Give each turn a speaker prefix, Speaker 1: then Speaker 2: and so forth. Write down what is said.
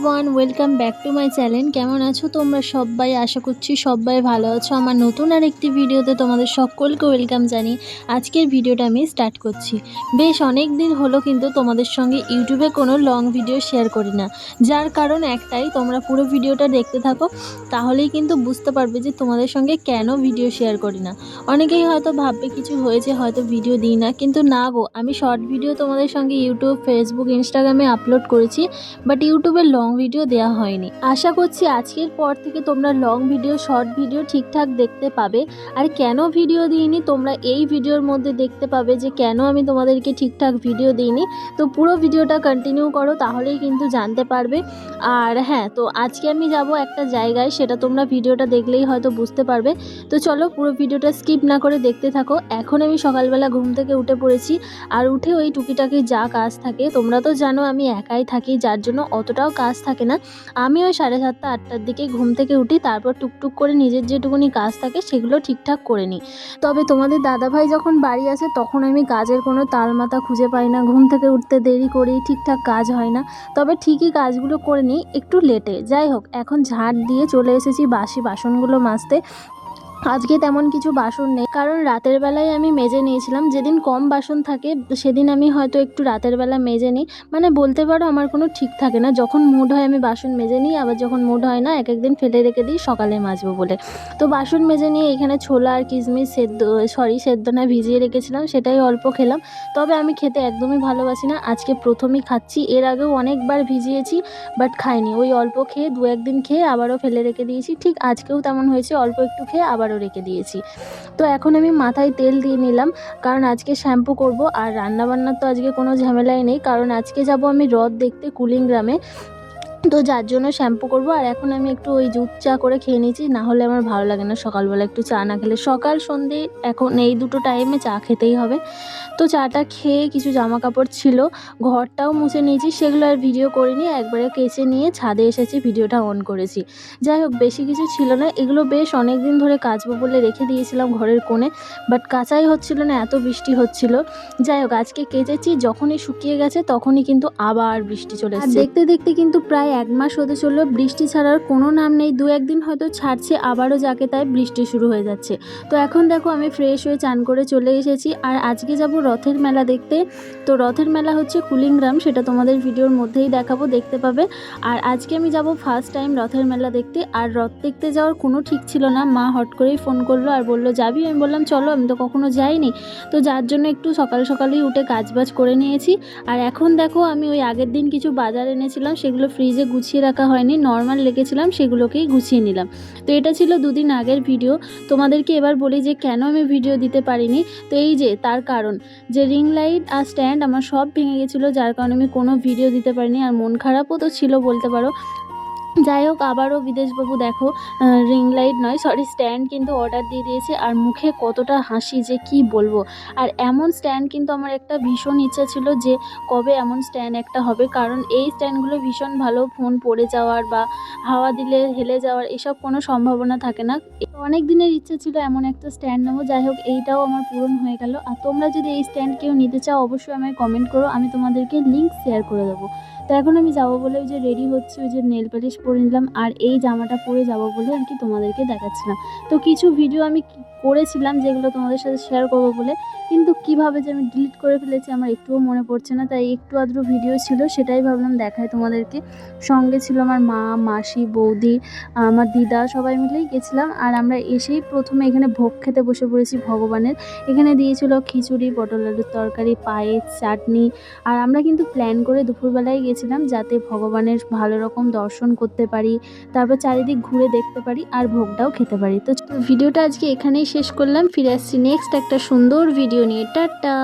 Speaker 1: Everyone, welcome back to my channel. কেমন আছো তোমরা সবাই? আশা করছি সবাই ভালো আছো। আমার নতুন আর একটি ভিডিওতে তোমাদের সকলকে ওয়েলকাম জানিয়ে আজকের ভিডিওটা আমি স্টার্ট করছি। বেশ অনেক দিন হলো কিন্তু তোমাদের সঙ্গে ইউটিউবে কোনো লং ভিডিও শেয়ার করি না, যার কারণ একটাই, তোমরা পুরো ভিডিওটা দেখতে থাকো, তাহলেই কিন্তু বুঝতে পারবে যে তোমাদের সঙ্গে কেন ভিডিও শেয়ার করি না। অনেকেই হয়তো ভাববে কিছু হয়েছে, হয়তো ভিডিও দিই না, কিন্তু না গো, আমি শর্ট ভিডিও তোমাদের সঙ্গে ইউটিউব, ফেসবুক, ইনস্টাগ্রামে আপলোড করেছি, বাট ইউটিউবে লং ভিডিও দেওয়া হয়নি। আশা করছি আজকের পর থেকে তোমরা লং ভিডিও, শর্ট ভিডিও ঠিকঠাক দেখতে পাবে। আর কেন ভিডিও দিইনি তোমরা এই ভিডিওর মধ্যে দেখতে পাবে যে কেন আমি তোমাদেরকে ঠিকঠাক ভিডিও দিইনি। তো পুরো ভিডিওটা কন্টিনিউ করো, তাহলেই কিন্তু জানতে পারবে। আর হ্যাঁ, তো আজকে আমি যাব একটা জায়গায়, সেটা তোমরা ভিডিওটা দেখলেই হয়তো বুঝতে পারবে। তো চলো পুরো ভিডিওটা স্কিপ না করে দেখতে থাকো। এখন আমি সকালবেলা ঘুম থেকে উঠে পড়েছি, আর উঠে ওই টুকিটাকি যা কাজ থাকে, তোমরা তো জানো আমি একাই থাকি, যার জন্য অতটাও কাজ থাকে না। আমি ওই 7:30 8টার দিকে ঘুম থেকে উঠি, তারপর টুকটুক করে নিজের যেটুকুনি কাজ থাকে সেগুলো ঠিকঠাক করে নিই। তবে তোমাদের দাদাভাই যখন বাড়ি আসে তখন আমি কাজের কোনো তালমাথা খুঁজে পাই না, ঘুম থেকে উঠতে দেরি করি, ঠিকঠাক কাজ হয় না। তবে ঠিকই কাজগুলো করে নিই একটু লেটে। যাই হোক, এখন ঝাড় দিয়ে চলে এসেছি বাসি বাসনগুলো মাজতে। আজকে তেমন কিছু বাসন নেই, কারণ রাতের বেলায় আমি মেজে নিয়েছিলাম। যেদিন কম বাসন থাকে সেদিন আমি হয়তো একটু রাতের বেলা মেজে নিই, মানে বলতে পারো আমার কোনো ঠিক থাকে না, যখন মুড হয় আমি বাসন মেজে নিই, আবার যখন মুড হয় না এক একদিন ফেলে রেখে দিই সকালে মাজবো বলে। তো বাসন মেজে নিয়ে এখানে ছোলা আর কিশমিশ সেদ্ধ না ভিজিয়ে রেখেছিলাম, সেটাই অল্প খেলাম। তবে আমি খেতে একদমই ভালোবাসি না, আজকে প্রথমই খাচ্ছি। এর আগেও অনেকবার ভিজিয়েছি বাট খাইনি, ওই অল্প খেয়ে 2-1 দিন খেয়ে আবারও ফেলে রেখে দিয়েছি। ঠিক আজকেও তেমন হয়েছে, অল্প একটু খেয়ে আবারও রেখে দিয়েছি। তো এখন আমি মাথায় তেল দিয়ে নিলাম, কারণ আজকে শ্যাম্পু করব। আর রান্নাবান্নার তো আজকে কোনো ঝামেলাই নেই, কারণ আজকে যাব আমি হ্রদ দেখতে কুলিংগ্রামে, তো যার জন্য শ্যাম্পু করব। আর এখন আমি একটু ওই দুধ চা করে খেয়ে নিয়েছি, না হলে আমার ভালো লাগে না সকালবেলা একটু চা না খেলে। সকাল সন্ধে এখন এই দুটো টাইমে চা খেতেই হবে। তো চাটা খেয়ে কিছু জামা কাপড় ছিল, ঘরটাও মুছে নিয়েছি, সেগুলো আর ভিডিও করিনি, একবারে কেচে নিয়ে ছাদে এসেছি, ভিডিওটা অন করেছি। যাই হোক, বেশি কিছু ছিল না, এগুলো বেশ অনেক দিন ধরে কাচবো বলে রেখে দিয়েছিলাম ঘরের কোণে, বাট কাচাই হচ্ছিল না, এত বৃষ্টি হচ্ছিল। যাই হোক, আজকে কেচেছি, যখনই শুকিয়ে গেছে তখনই কিন্তু আবার বৃষ্টি চলে এসেছে। দেখতে দেখতে কিন্তু প্রায় 1 মাস হতে চললো, বৃষ্টি ছাড়ার কোনো নাম নেই। 2-1 দিন হয়তো ছাড়ছে, আবারও যাকে তাই বৃষ্টি শুরু হয়ে যাচ্ছে। তো এখন দেখো আমি ফ্রেশ হয়ে চান করে চলে এসেছি, আর আজকে যাব রথের মেলা দেখতে। তো রথের মেলা হচ্ছে কুলিংগ্রাম, সেটা তোমাদের ভিডিওর মধ্যেই দেখাবো, দেখতে পাবে। আর আজকে আমি যাব ফার্স্ট টাইম রথের মেলা দেখতে। আর রথ দেখতে যাওয়ার কোনো ঠিক ছিল না, মা হট করেই ফোন করলো আর বললো যাবি? আমি বললাম চলো, আমি তো কখনো যাইনি। তো যার জন্য একটু সকাল সকালেই উঠে কাজবাজ করে নিয়েছি। আর এখন দেখো আমি ওই আগের দিন কিছু বাজার এনেছিলাম, সেগুলো ফ্রিজে গুছিয়ে রাখা হয়নি, নর্মাল রেখেছিলাম, সেগুলোকেই গুছিয়ে নিলাম। তো এটা ছিল 2 দিন আগের ভিডিও। তোমাদেরকে এবার বলি যে কেন আমি ভিডিও দিতে পারিনি। তো এই যে তার কারণ, যে রিং লাইট আর স্ট্যান্ড আমার সব ভেঙে গেছিলো, যার কারণে আমি কোনো ভিডিও দিতে পারিনি, আর মন খারাপও তো ছিল বলতে পারো। যাই হোক, আবারও বিদেশবাবু দেখো রিং লাইট নয়, সরি, স্ট্যান্ড কিন্তু অর্ডার দিয়ে দিয়েছে। আর মুখে কতটা হাসি যে কি বলবো। আর এমন স্ট্যান্ড কিন্তু আমার একটা ভীষণ ইচ্ছা ছিল যে কবে এমন স্ট্যান্ড একটা হবে, কারণ এই স্ট্যান্ডগুলো ভীষণ ভালো, ফোন পড়ে যাওয়ার বা হাওয়া দিলে হেলে যাওয়ার এসব কোনো সম্ভাবনা থাকে না। অনেক দিনের ইচ্ছা ছিল এমন একটা স্ট্যান্ড নেবো। যাই হোক, এইটাও আমার পূরণ হয়ে গেল। আর তোমরা যদি এই স্ট্যান্ড কেউ নিতে চাও অবশ্যই আমায় কমেন্ট করো, আমি তোমাদেরকে লিঙ্ক শেয়ার করে দেবো। তো এখন আমি যাবো বলে ওই যে রেডি হচ্ছে, ওই যে নেল পালিশ পরে নিলাম, আর এই জামাটা পরে যাবো বলে আর কি তোমাদেরকে দেখাচ্ছিলাম। তো কিছু ভিডিও আমি করেছিলাম যেগুলো তোমাদের সাথে শেয়ার করবো বলে, কিন্তু কিভাবে যে আমি ডিলিট করে ফেলেছি আমার একটুও মনে পড়ছে না। তাই একটু আধটু ভিডিও ছিল, সেটাই ভাবলাম দেখাই তোমাদেরকে। সঙ্গে ছিল আমার মা, মাসি, বৌদি, আমার দিদা, সবাই মিলেই গেছিলাম। আর আমরা এসেই প্রথমে এখানে ভোগ খেতে বসে পড়েছি ভগবানের। এখানে দিয়েছিল খিচুড়ি, পটল আলুর তরকারি, পায়েস, চাটনি। আর আমরা কিন্তু প্ল্যান করে দুপুরবেলায় গেছিলাম যাতে ভগবানের ভালো রকম দর্শন করতে পারি, তারপর চারিদিক ঘুরে দেখতে পারি আর ভোগটাও খেতে পারি। তো ভিডিওটা আজকে এখানেই শেষ করলাম, ফিরে আসছি নেক্সট একটা সুন্দর ভিডিও নিয়ে। টাটা।